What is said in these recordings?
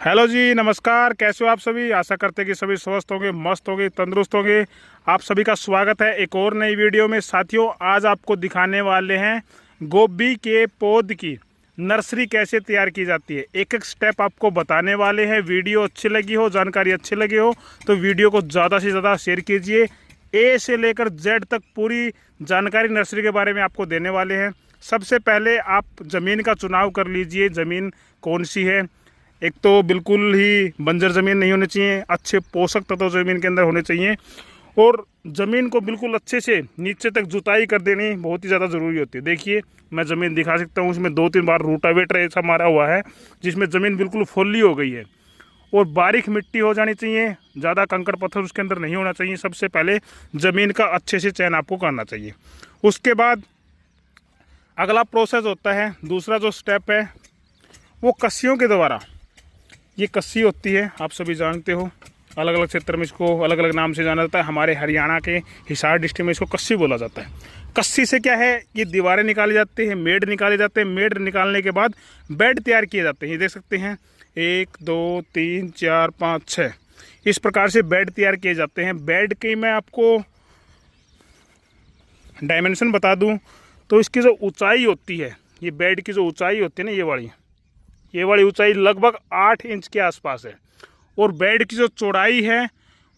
Hello जी, नमस्कार। कैसे हो आप सभी? आशा करते हैं कि सभी स्वस्थ होंगे, मस्त होंगे, तंदुरुस्त होंगे। आप सभी का स्वागत है एक और नई वीडियो में। साथियों, आज आपको दिखाने वाले हैं गोभी के पौध की नर्सरी कैसे तैयार की जाती है। एक एक स्टेप आपको बताने वाले हैं। वीडियो अच्छी लगी हो, जानकारी अच्छी लगी हो तो वीडियो को ज़्यादा से ज़्यादा शेयर कीजिए। ए से लेकर जेड तक पूरी जानकारी नर्सरी के बारे में आपको देने वाले हैं। सबसे पहले आप ज़मीन का चुनाव कर लीजिए। ज़मीन कौन सी है? एक तो बिल्कुल ही बंजर ज़मीन नहीं होनी चाहिए, अच्छे पोषक तत्व ज़मीन के अंदर होने चाहिए। और ज़मीन को बिल्कुल अच्छे से नीचे तक जुताई कर देनी बहुत ही ज़्यादा ज़रूरी होती है। देखिए, मैं ज़मीन दिखा सकता हूँ। उसमें 2-3 बार रूटावेटर ऐसा मारा हुआ है जिसमें ज़मीन बिल्कुल फोली हो गई है। और बारीक मिट्टी हो जानी चाहिए, ज़्यादा कंकड़ पत्थर उसके अंदर नहीं होना चाहिए। सबसे पहले ज़मीन का अच्छे से चयन आपको करना चाहिए। उसके बाद अगला प्रोसेस होता है, दूसरा जो स्टेप है वो कस्सियों के द्वारा। ये कस्सी होती है, आप सभी जानते हो। अलग अलग क्षेत्र में इसको अलग अलग नाम से जाना जाता है। हमारे हरियाणा के हिसार डिस्ट्रिक्ट में इसको कस्सी बोला जाता है। कस्सी से क्या है, ये दीवारें निकाली जाती हैं, मेड निकाले जाते हैं। मेड निकालने के बाद बेड तैयार किए जाते हैं। ये देख सकते हैं, 1 2 3 4 5 6 इस प्रकार से बेड तैयार किए जाते हैं। बेड की मैं आपको डायमेंशन बता दूं तो इसकी जो ऊंचाई होती है, ये बेड की जो ऊंचाई होती है ना, ये वाली ऊंचाई लगभग 8 इंच के आसपास है। और बेड की जो चौड़ाई है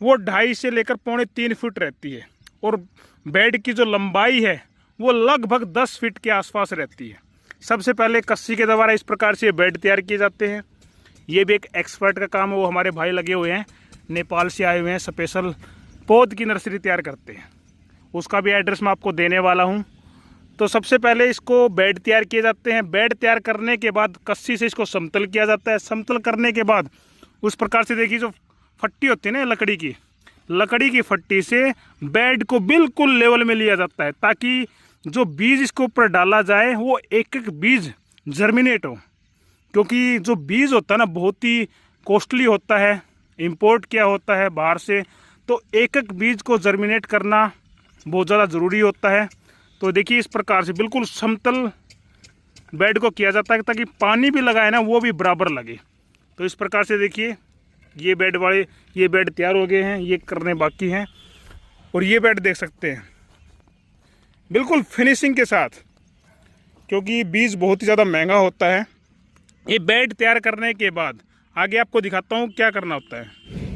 वो 2.5 से लेकर 3.25 फीट रहती है। और बेड की जो लंबाई है वो लगभग 10 फीट के आसपास रहती है। सबसे पहले कस्सी के द्वारा इस प्रकार से बेड तैयार किए जाते हैं। ये भी एक एक्सपर्ट का काम है, वो हमारे भाई लगे हुए हैं, नेपाल से आए हुए हैं, स्पेशल पौध की नर्सरी तैयार करते हैं। उसका भी एड्रेस मैं आपको देने वाला हूँ। तो सबसे पहले इसको बेड तैयार किए जाते हैं। बेड तैयार करने के बाद कस्सी से इसको समतल किया जाता है। समतल करने के बाद उस प्रकार से देखिए, जो फट्टी होती है ना लकड़ी की फट्टी से बेड को बिल्कुल लेवल में लिया जाता है, ताकि जो बीज इसके ऊपर डाला जाए वो एक एक बीज जर्मिनेट हो। क्योंकि जो बीज होता है ना, बहुत ही कॉस्टली होता है, इम्पोर्ट किया होता है बाहर से। तो एक एक बीज को जर्मिनेट करना बहुत ज़्यादा ज़रूरी होता है। तो देखिए, इस प्रकार से बिल्कुल समतल बेड को किया जाता है, ताकि पानी भी लगाए ना वो भी बराबर लगे। तो इस प्रकार से देखिए, ये बेड तैयार हो गए हैं, ये करने बाकी हैं। और ये बेड देख सकते हैं बिल्कुल फिनिशिंग के साथ, क्योंकि बीज बहुत ही ज़्यादा महंगा होता है। ये बेड तैयार करने के बाद आगे आपको दिखाता हूँ क्या करना होता है।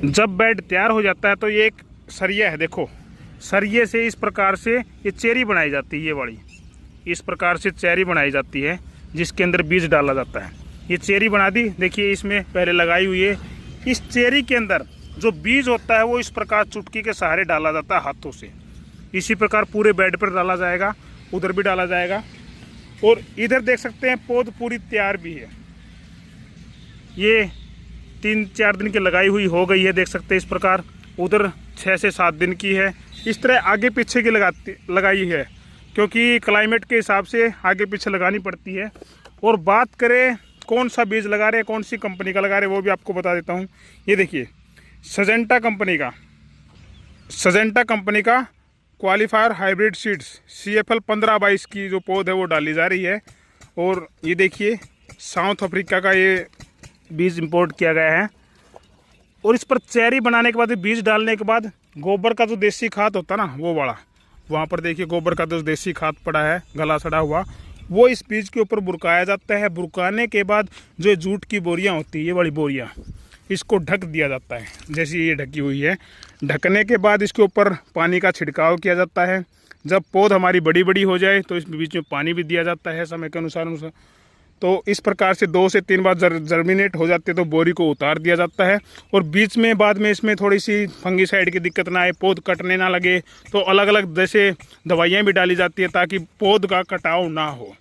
जब बेड तैयार हो जाता है तो ये एक सरिया है, देखो, सरिये से इस प्रकार से ये चेरी बनाई जाती है। ये वाली इस प्रकार से चेरी बनाई जाती है, जिसके अंदर बीज डाला जाता है। ये चेरी बना दी, देखिए इसमें पहले लगाई हुई है। इस चेरी के अंदर जो बीज होता है वो इस प्रकार चुटकी के सहारे डाला जाता है हाथों से। इसी प्रकार पूरे बेड पर डाला जाएगा, उधर भी डाला जाएगा। और इधर देख सकते हैं पौध पूरी तैयार भी है। ये 3-4 दिन की लगाई हुई हो गई है, देख सकते हैं इस प्रकार। उधर 6 से 7 दिन की है। इस तरह आगे पीछे की लगाई है, क्योंकि क्लाइमेट के हिसाब से आगे पीछे लगानी पड़ती है। और बात करें कौन सा बीज लगा रहे हैं, कौन सी कंपनी का लगा रहे हैं, वो भी आपको बता देता हूँ। ये देखिए, सजेंटा कंपनी का क्वालिफायर हाइब्रिड सीड्स CFL 1522 की जो पौध है वो डाली जा रही है। और ये देखिए, साउथ अफ्रीका का ये बीज इंपोर्ट किया गया है। और इस पर चेरी बनाने के बाद, बीज डालने के बाद गोबर का जो देसी खाद होता है ना, वो वाला, वहाँ पर देखिए गोबर का जो देसी खाद पड़ा है गला सड़ा हुआ, वो इस बीज के ऊपर बुरकाया जाता है। बुरकाने के बाद जो जूट की बोरियाँ होती है, ये वाली बोरियाँ, इसको ढक दिया जाता है, जैसी ये ढकी हुई है। ढकने के बाद इसके ऊपर पानी का छिड़काव किया जाता है। जब पौध हमारी बड़ी हो जाए तो इस बीच में पानी भी दिया जाता है समय के अनुसार। तो इस प्रकार से 2 से 3 बार जर्मिनेट हो जाते हैं तो बोरी को उतार दिया जाता है। और बीच में बाद में इसमें थोड़ी सी फंगीसाइड की दिक्कत ना आए, पौध कटने ना लगे, तो अलग अलग जैसे दवाइयाँ भी डाली जाती है, ताकि पौध का कटाव ना हो।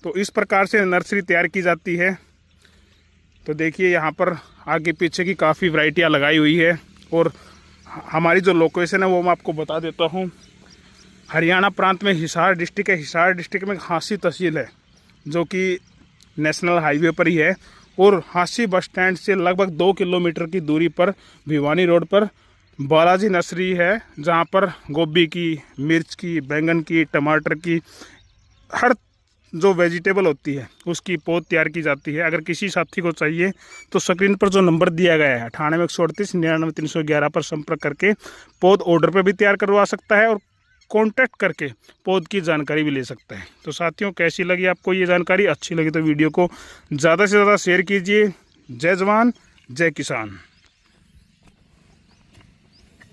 तो इस प्रकार से नर्सरी तैयार की जाती है। तो देखिए, यहाँ पर आगे पीछे की काफ़ी वैरायटियाँ लगाई हुई है। और हमारी जो लोकेशन है वो मैं आपको बता देता हूँ। हरियाणा प्रांत में हिसार डिस्ट्रिक्ट है। हिसार डिस्ट्रिक्ट में हांसी तहसील है, जो कि नेशनल हाईवे पर ही है। और हांसी बस स्टैंड से लगभग 2 किलोमीटर की दूरी पर भिवानी रोड पर बालाजी नर्सरी है, जहाँ पर गोभी की, मिर्च की, बैंगन की, टमाटर की, हर जो वेजिटेबल होती है उसकी पौध तैयार की जाती है। अगर किसी साथी को चाहिए तो स्क्रीन पर जो नंबर दिया गया है 98 138 99 311 पर संपर्क करके पौध ऑर्डर पर भी तैयार करवा सकता है और कांटेक्ट करके पौध की जानकारी भी ले सकता है। तो साथियों, कैसी लगी आपको ये जानकारी? अच्छी लगी तो वीडियो को ज़्यादा से ज़्यादा शेयर कीजिए। जय जवान जय किसान।